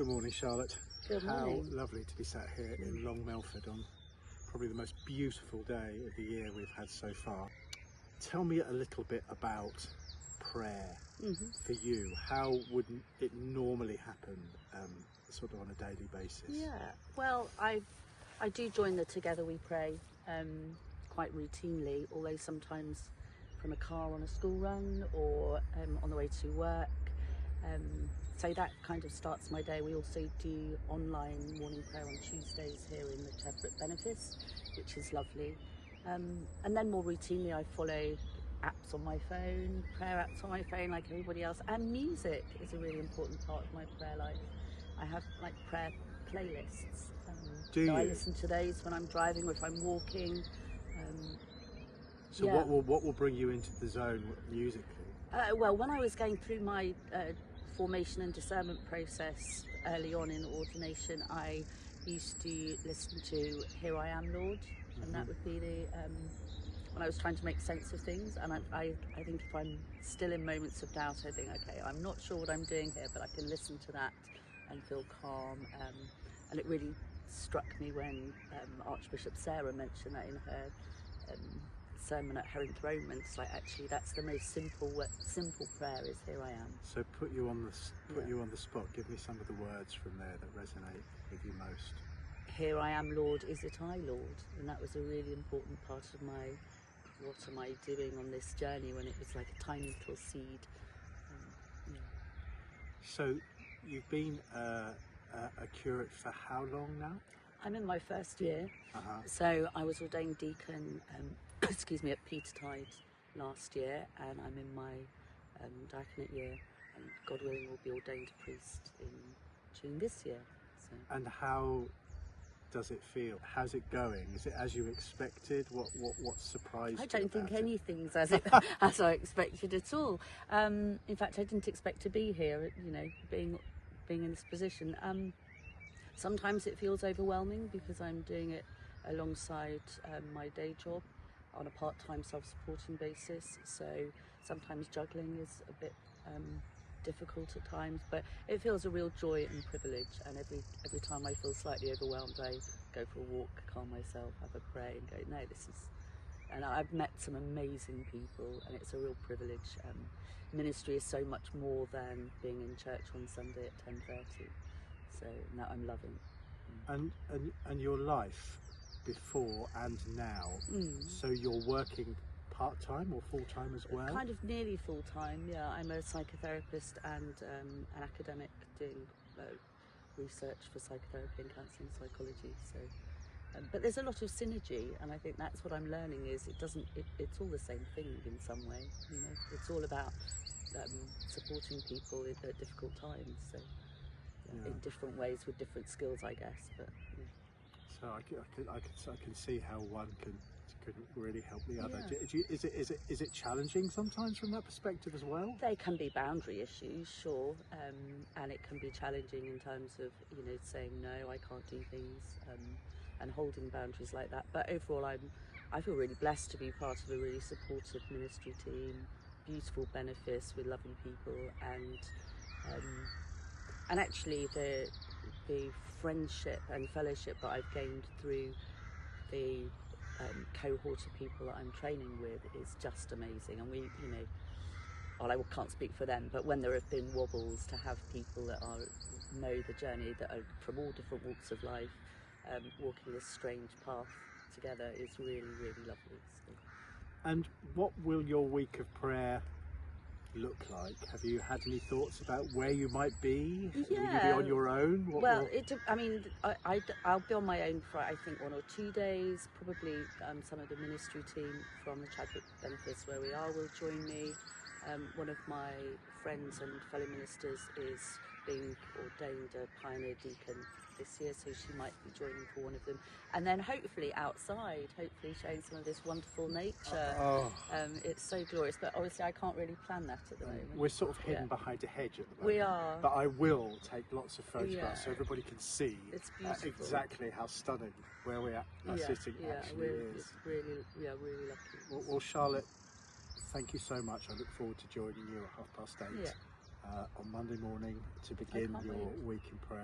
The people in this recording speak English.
Good morning, Charlotte. Good morning. How lovely to be sat here in Long Melford on probably the most beautiful day of the year we've had so far. Tell me a little bit about prayer for you. How would it normally happen sort of on a daily basis? Yeah, well, I do join the Together We Pray quite routinely, although sometimes from a car on a school run or on the way to work. So that kind of starts my day. We also do online morning prayer on Tuesdays here in the Revd benefice, which is lovely. And then more routinely I follow apps on my phone, prayer apps on my phone like everybody else, and music is a really important part of my prayer life. I have like prayer playlists. I listen to those when I'm driving or if I'm walking. So yeah. What will bring you into the zone musically? Well, when I was going through my formation and discernment process early on in ordination, I used to listen to Here I Am, Lord, and that would be the when I was trying to make sense of things. And I think if I'm still in moments of doubt, I think, okay, I'm not sure what I'm doing here, but I can listen to that and feel calm. And it really struck me when Archbishop Sarah mentioned that in her sermon at her enthronement. It's like, actually, that's the most simple prayer is Here I Am. So put you on the spot. Give me some of the words from there that resonate with you most. Here I am, Lord, is it I, Lord? And that was a really important part of my what am I doing on this journey, when it was like a tiny little seed. So you've been a curate for how long now? I'm in my first year. So I was ordained deacon excuse me, at Petertide last year, and I'm in my diaconate year, and God willing will be ordained priest in June this year. So. And how does it feel? How's it going? Is it as you expected? What surprised you? I don't think anything's as I expected at all. In fact, I didn't expect to be here, you know, being in this position. Sometimes it feels overwhelming because I'm doing it alongside my day job on a part-time self-supporting basis, so sometimes juggling is a bit difficult at times, but it feels a real joy and privilege, and every time I feel slightly overwhelmed, I go for a walk, calm myself, have a pray and go, no, this is... And I've met some amazing people, and it's a real privilege. Ministry is so much more than being in church on Sunday at 10:30, so that I'm loving. And your life before and now, so you're working part-time or full-time as well? Kind of nearly full-time, yeah. I'm a psychotherapist and an academic doing research for psychotherapy and counselling psychology. So, but there's a lot of synergy, and I think that's what I'm learning is it's all the same thing in some way. You know, it's all about supporting people at difficult times. So, in different ways with different skills, I guess. But. Yeah. So I can see how one could really help the other. Yeah. Is it challenging sometimes from that perspective as well? They can be boundary issues, sure, and it can be challenging in terms of, you know, saying no, I can't do things, and holding boundaries like that. But overall, I feel really blessed to be part of a really supportive ministry team, beautiful benefice with loving people, and actually the friendship and fellowship that I've gained through the cohort of people that I'm training with is just amazing. And we, you know, well, I can't speak for them, but when there have been wobbles, to have people that know the journey, that are from all different walks of life, walking this strange path together is really, really lovely. So. And what will your week of prayer look like? Have you had any thoughts about where you might be? Yeah. Will you be on your own? I mean, I'll be on my own for I think 1 or 2 days. Probably some of the ministry team from the Chadwick benefice where we are will join me. One of my friends and fellow ministers is being ordained a pioneer deacon this year, so she might be joining for one of them. And then hopefully outside, showing some of this wonderful nature. It's so glorious, but obviously I can't really plan that at the moment. We're sort of hidden behind a hedge at the moment. We are. But I will take lots of photographs so everybody can see exactly how stunning where we are sitting actually is. It's really lucky. Well, Charlotte, thank you so much. I look forward to joining you at 8:30 on Monday morning to begin your week in prayer.